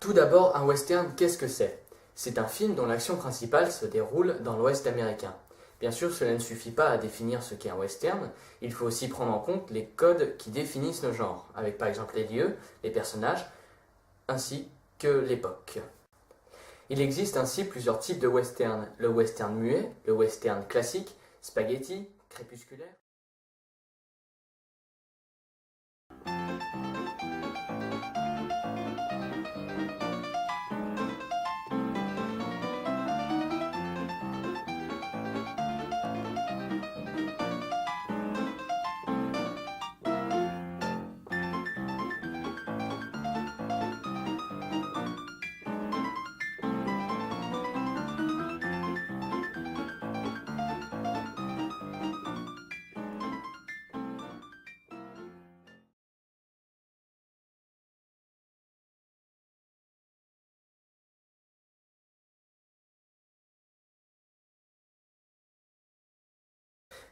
Tout d'abord, un western, qu'est-ce que c'est? C'est un film dont l'action principale se déroule dans l'Ouest américain. Bien sûr, cela ne suffit pas à définir ce qu'est un western, il faut aussi prendre en compte les codes qui définissent le genre, avec par exemple les lieux, les personnages, ainsi que l'époque. Il existe ainsi plusieurs types de western, le western muet, le western classique, spaghetti, crépusculaire.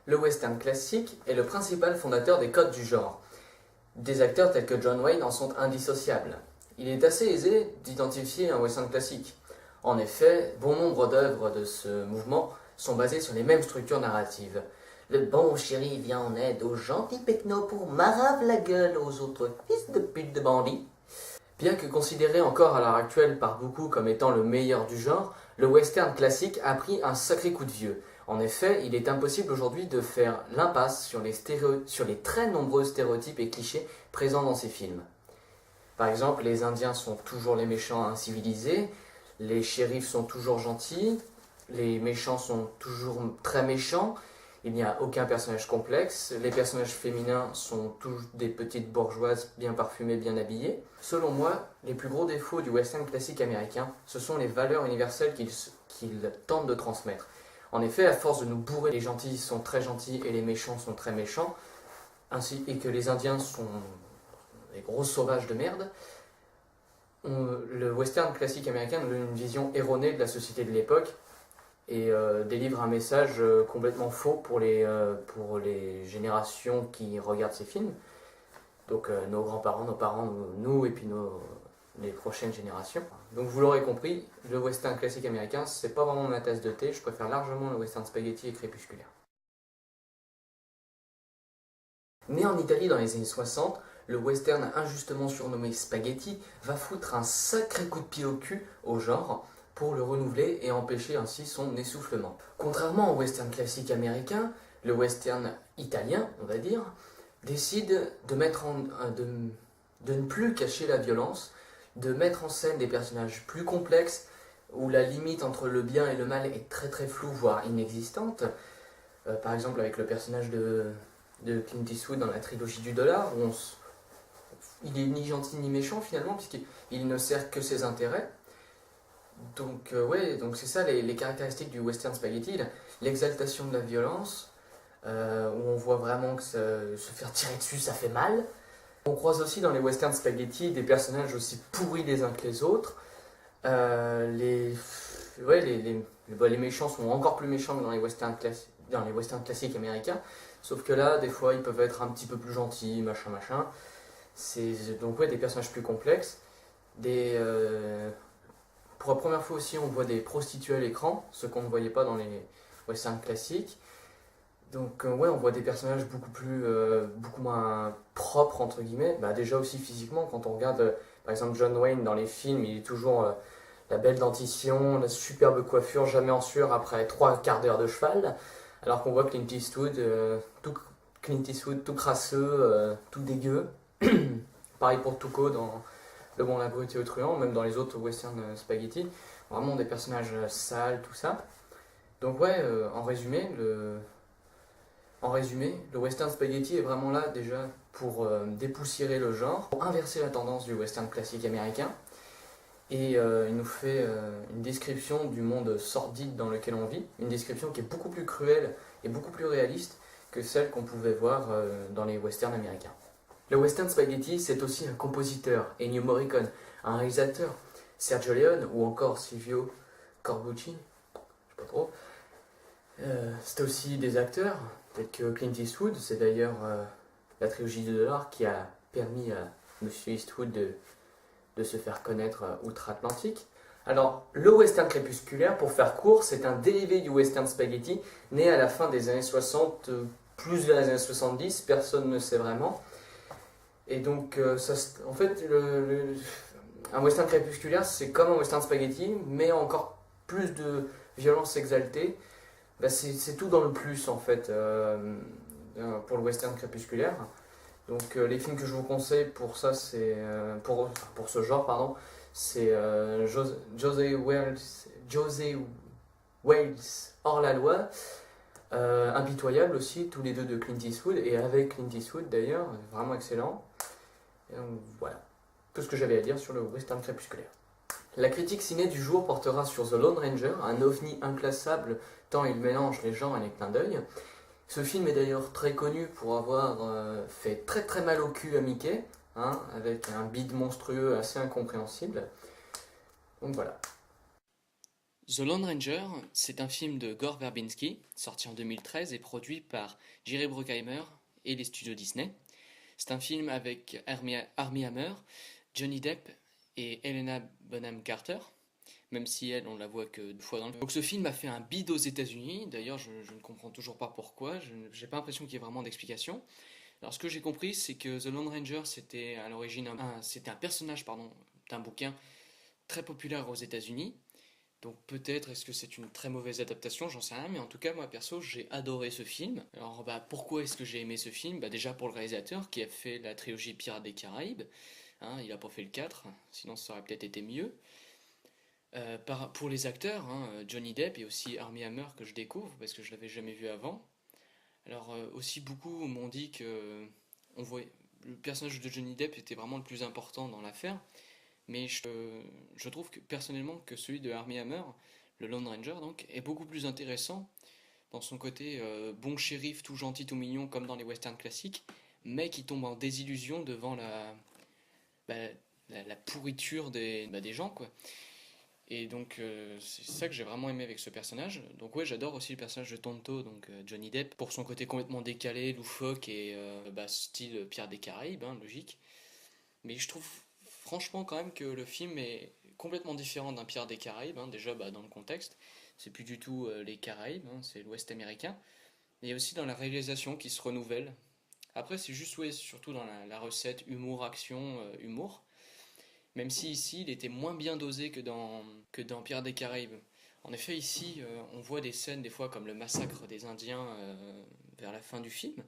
Le western classique est le principal fondateur des codes du genre. Des acteurs tels que John Wayne en sont indissociables. Il est assez aisé d'identifier un western classique. En effet, bon nombre d'œuvres de ce mouvement sont basées sur les mêmes structures narratives. Le bon chéri vient en aide aux gentils pecnos pour marave la gueule aux autres fils de pute de bandits. Bien que considéré encore à l'heure actuelle par beaucoup comme étant le meilleur du genre, le western classique a pris un sacré coup de vieux. En effet, il est impossible aujourd'hui de faire l'impasse sur les très nombreux stéréotypes et clichés présents dans ces films. Par exemple, les Indiens sont toujours les méchants incivilisés, les shérifs sont toujours gentils, les méchants sont toujours très méchants, il n'y a aucun personnage complexe, les personnages féminins sont tous des petites bourgeoises bien parfumées, bien habillées. Selon moi, les plus gros défauts du western classique américain, ce sont les valeurs universelles qu'il tente de transmettre. En effet, à force de nous bourrer, les gentils sont très gentils et les méchants sont très méchants, et que les Indiens sont des gros sauvages de merde, le western classique américain donne une vision erronée de la société de l'époque et délivre un message complètement faux pour les générations qui regardent ces films. Donc nos grands-parents, nos parents, nous et puis les prochaines générations. Donc vous l'aurez compris, le western classique américain, c'est pas vraiment ma tasse de thé, je préfère largement le western spaghetti et crépusculaire. Né en Italie dans les années 60, le western injustement surnommé spaghetti va foutre un sacré coup de pied au cul au genre pour le renouveler et empêcher ainsi son essoufflement. Contrairement au western classique américain, le western italien, on va dire, décide de ne plus cacher la violence, de mettre en scène des personnages plus complexes, où la limite entre le bien et le mal est très très floue, voire inexistante. Par exemple avec le personnage de Clint Eastwood dans la trilogie du dollar, où il est ni gentil ni méchant finalement, puisqu'il ne sert que ses intérêts. Donc donc c'est ça les caractéristiques du western spaghetti, l'exaltation de la violence, où on voit vraiment que se faire tirer dessus ça fait mal. On croise aussi dans les westerns spaghetti des personnages aussi pourris les uns que les autres. Les méchants sont encore plus méchants que dans les westerns classiques américains, sauf que là, des fois, ils peuvent être un petit peu plus gentils, machin. C'est donc des personnages plus complexes. Pour la première fois aussi, on voit des prostituées à l'écran, ce qu'on ne voyait pas dans les westerns classiques. Donc on voit des personnages beaucoup moins propres entre guillemets. Déjà aussi physiquement, quand on regarde par exemple John Wayne dans les films, il est toujours la belle dentition, la superbe coiffure, jamais en sueur après 3 quarts d'heure de cheval. Alors qu'on voit Clint Eastwood tout crasseux, tout dégueu. Pareil pour Tuco dans Le Bon, la Brute et le Truand, même dans les autres western spaghetti. Vraiment des personnages sales, tout ça. Donc en résumé, le western spaghetti est vraiment là déjà pour dépoussiérer le genre, pour inverser la tendance du western classique américain. Et il nous fait une description du monde sordide dans lequel on vit, une description qui est beaucoup plus cruelle et beaucoup plus réaliste que celle qu'on pouvait voir dans les westerns américains. Le western spaghetti, c'est aussi un compositeur, Ennio Morricone, un réalisateur, Sergio Leone ou encore Silvio Corbucci, je sais pas trop. C'est aussi des acteurs, tels que Clint Eastwood, c'est d'ailleurs la trilogie de dollars qui a permis à Monsieur Eastwood de se faire connaître outre-Atlantique. Alors, le western crépusculaire, pour faire court, c'est un dérivé du western spaghetti, né à la fin des années 60, plus vers les années 70, personne ne sait vraiment. Et donc, en fait, un western crépusculaire, c'est comme un western spaghetti, mais encore plus de violence exaltée. Bah, c'est tout dans le plus, en fait, pour le western crépusculaire. Donc, les films que je vous conseille pour ça, c'est pour ce genre, pardon, c'est José Wales hors la loi, Impitoyable aussi, tous les deux de Clint Eastwood, et avec Clint Eastwood d'ailleurs, vraiment excellent. Et donc, voilà, tout ce que j'avais à dire sur le western crépusculaire. La critique ciné du jour portera sur The Lone Ranger, un ovni inclassable tant il mélange les genres et les clins d'œil. Ce film est d'ailleurs très connu pour avoir fait très très mal au cul à Mickey, hein, avec un bide monstrueux assez incompréhensible. Donc voilà. The Lone Ranger, c'est un film de Gore Verbinski, sorti en 2013 et produit par Jerry Bruckheimer et les studios Disney. C'est un film avec Armie Hammer, Johnny Depp et Helena Bonham Carter, même si elle, on la voit que 2 fois dans le film. Donc ce film a fait un bid aux États-Unis, d'ailleurs je ne comprends toujours pas pourquoi, je n'ai pas l'impression qu'il y ait vraiment d'explication. Alors ce que j'ai compris, c'est que The Lone Ranger, c'était à l'origine c'était un personnage d'un bouquin très populaire aux États-Unis. Donc peut-être est-ce que c'est une très mauvaise adaptation, j'en sais rien, mais en tout cas moi perso j'ai adoré ce film. Alors pourquoi est-ce que j'ai aimé ce film? Déjà pour le réalisateur qui a fait la trilogie Pirates des Caraïbes, hein, il a pas fait le 4, sinon ça aurait peut-être été mieux. Pour les acteurs, hein, Johnny Depp et aussi Armie Hammer que je découvre parce que je l'avais jamais vu avant. Alors aussi beaucoup m'ont dit que le personnage de Johnny Depp était vraiment le plus important dans l'affaire, mais je trouve que personnellement que celui de Armie Hammer, le Lone Ranger donc, est beaucoup plus intéressant dans son côté bon shérif, tout gentil, tout mignon comme dans les westerns classiques, mais qui tombe en désillusion devant bah, la pourriture des gens quoi. Et donc c'est ça que j'ai vraiment aimé avec ce personnage. Donc ouais, j'adore aussi le personnage de Tonto, donc Johnny Depp, pour son côté complètement décalé, loufoque et style Pierre des Caraïbes, hein, logique. Mais je trouve franchement quand même que le film est complètement différent d'un Pierre des Caraïbes, hein. Déjà dans le contexte, c'est plus du tout les Caraïbes, hein, c'est l'Ouest américain. Et aussi dans la réalisation qui se renouvelle. Après c'est juste ouais, surtout dans la recette humour, action, humour. Même si ici, il était moins bien dosé que dans Pierre des Caraïbes. En effet, ici, on voit des scènes, des fois, comme le massacre des Indiens vers la fin du film,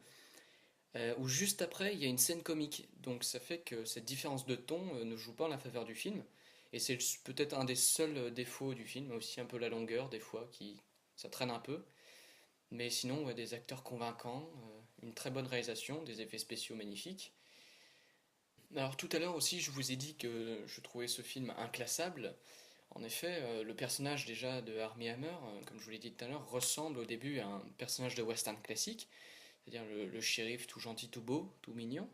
où juste après, il y a une scène comique. Donc ça fait que cette différence de ton ne joue pas en la faveur du film. Et c'est peut-être un des seuls défauts du film, aussi un peu la longueur, des fois, ça traîne un peu. Mais sinon, ouais, des acteurs convaincants, une très bonne réalisation, des effets spéciaux magnifiques. Alors tout à l'heure aussi, je vous ai dit que je trouvais ce film inclassable. En effet, le personnage déjà de Armie Hammer, comme je vous l'ai dit tout à l'heure, ressemble au début à un personnage de western classique, c'est-à-dire le shérif tout gentil, tout beau, tout mignon,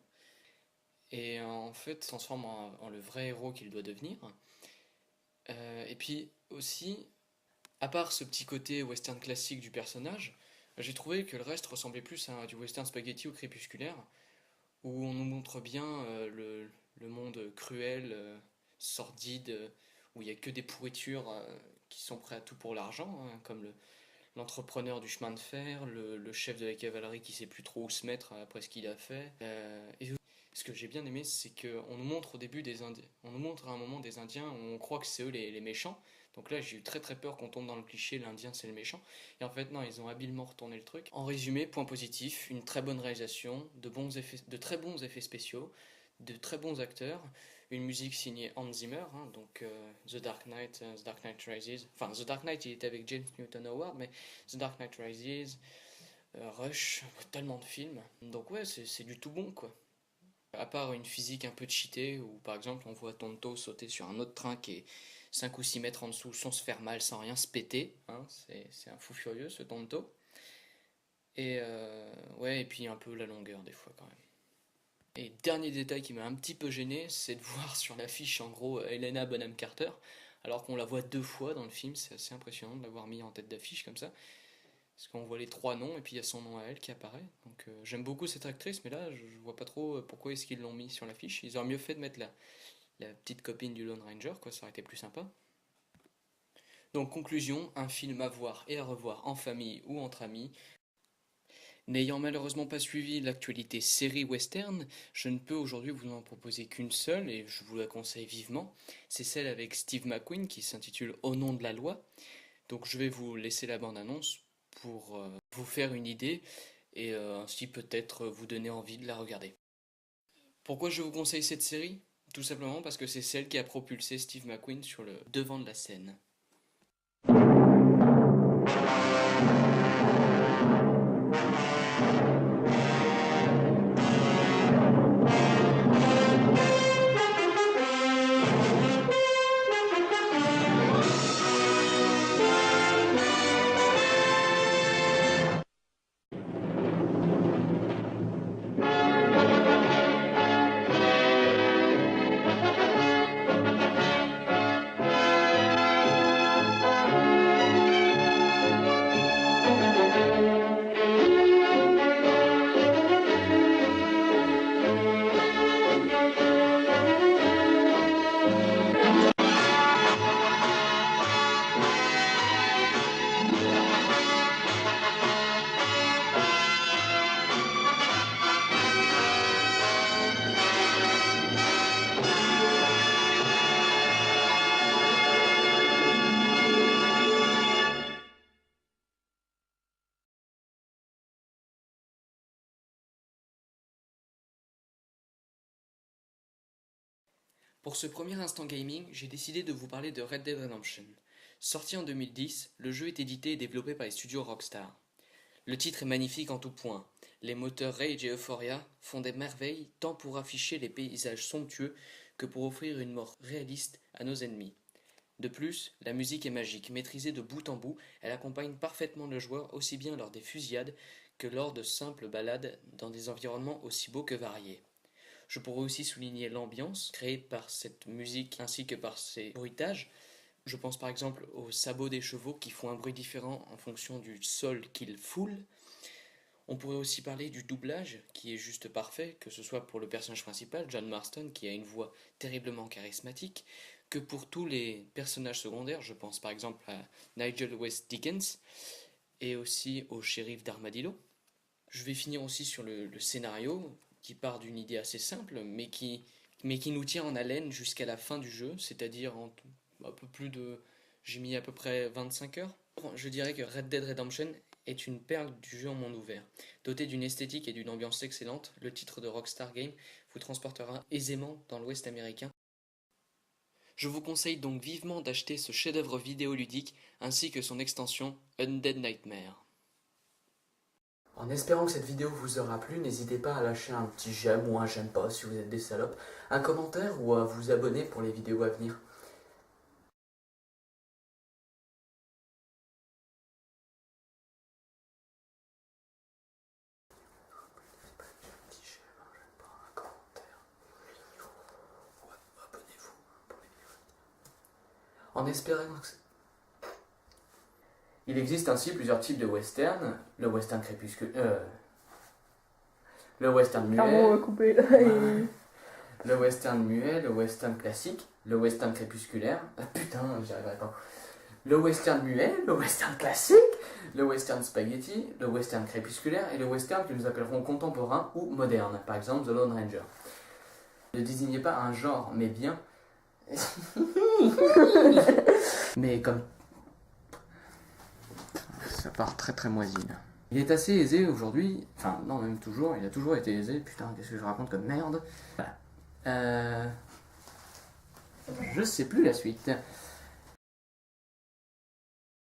et en fait se transforme en le vrai héros qu'il doit devenir. Et puis aussi, à part ce petit côté western classique du personnage, j'ai trouvé que le reste ressemblait plus à du western spaghetti ou crépusculaire, où on nous montre bien le monde cruel, sordide, où il n'y a que des pourritures qui sont prêts à tout pour l'argent, hein, comme l'entrepreneur du chemin de fer, le chef de la cavalerie qui sait plus trop où se mettre après ce qu'il a fait. Et ce que j'ai bien aimé, c'est qu'on nous montre au début des Indiens, on nous montre à un moment des Indiens où on croit que c'est eux les méchants. Donc là, j'ai eu très très peur qu'on tombe dans le cliché, l'Indien c'est le méchant. Et en fait, non, ils ont habilement retourné le truc. En résumé, point positif, une très bonne réalisation, de très bons effets spéciaux, de très bons acteurs, une musique signée Hans Zimmer, hein, donc The Dark Knight, The Dark Knight Rises. Enfin, The Dark Knight, il était avec James Newton Howard, mais The Dark Knight Rises, Rush, tellement de films. Donc ouais, c'est du tout bon, quoi. À part une physique un peu cheatée, où par exemple on voit Tonto sauter sur un autre train qui est 5 ou 6 mètres en dessous sans se faire mal, sans rien se péter, hein, c'est un fou furieux ce Tonto. Et ouais, et puis un peu la longueur des fois quand même. Et dernier détail qui m'a un petit peu gêné, c'est de voir sur l'affiche en gros Helena Bonham Carter, alors qu'on la voit 2 fois dans le film, c'est assez impressionnant de l'avoir mis en tête d'affiche comme ça. Parce qu'on voit les 3 noms et puis il y a son nom à elle qui apparaît. Donc j'aime beaucoup cette actrice, mais là je vois pas trop pourquoi est-ce qu'ils l'ont mis sur l'affiche. Ils auraient mieux fait de mettre la petite copine du Lone Ranger, quoi, ça aurait été plus sympa. Donc conclusion, un film à voir et à revoir en famille ou entre amis. N'ayant malheureusement pas suivi l'actualité série western, je ne peux aujourd'hui vous en proposer qu'une seule et je vous la conseille vivement. C'est celle avec Steve McQueen qui s'intitule Au nom de la loi. Donc je vais vous laisser la bande-annonce pour vous faire une idée et ainsi peut-être vous donner envie de la regarder. Pourquoi je vous conseille cette série? Tout simplement parce que c'est celle qui a propulsé Steve McQueen sur le devant de la scène. Pour ce premier instant gaming, j'ai décidé de vous parler de Red Dead Redemption. Sorti en 2010, le jeu est édité et développé par les studios Rockstar. Le titre est magnifique en tout point. Les moteurs Rage et Euphoria font des merveilles tant pour afficher les paysages somptueux que pour offrir une mort réaliste à nos ennemis. De plus, la musique est magique, maîtrisée de bout en bout, elle accompagne parfaitement le joueur aussi bien lors des fusillades que lors de simples balades dans des environnements aussi beaux que variés. Je pourrais aussi souligner l'ambiance créée par cette musique ainsi que par ses bruitages. Je pense par exemple aux sabots des chevaux qui font un bruit différent en fonction du sol qu'ils foulent. On pourrait aussi parler du doublage qui est juste parfait, que ce soit pour le personnage principal, John Marston, qui a une voix terriblement charismatique, que pour tous les personnages secondaires, je pense par exemple à Nigel West Dickens et aussi au shérif d'Armadillo. Je vais finir aussi sur le scénario qui part d'une idée assez simple mais qui nous tient en haleine jusqu'à la fin du jeu, c'est-à-dire en un peu plus de... J'ai mis à peu près 25 heures. Je dirais que Red Dead Redemption est une perle du jeu en monde ouvert. Doté d'une esthétique et d'une ambiance excellente, le titre de Rockstar Games vous transportera aisément dans l'Ouest américain. Je vous conseille donc vivement d'acheter ce chef-d'œuvre vidéoludique ainsi que son extension Undead Nightmare. En espérant que cette vidéo vous aura plu, n'hésitez pas à lâcher un petit j'aime ou un j'aime pas si vous êtes des salopes, un commentaire ou à vous abonner pour les vidéos à venir. En espérant que... Il existe ainsi plusieurs types de western, le western crépusculaire, le western muet, Clairement, on va couper là. le western muet, le western classique, le western crépusculaire, putain, j'y arriverai pas. Le western muet, le western classique, le western spaghetti, le western crépusculaire et le western que nous appellerons contemporain ou moderne, par exemple The Lone Ranger. Ne désignez pas un genre, mais bien... mais comme... Ça part très très moisine. Il est assez aisé aujourd'hui, enfin non même toujours, il a toujours été aisé, putain qu'est-ce que je raconte comme merde. Voilà. Je sais plus la suite.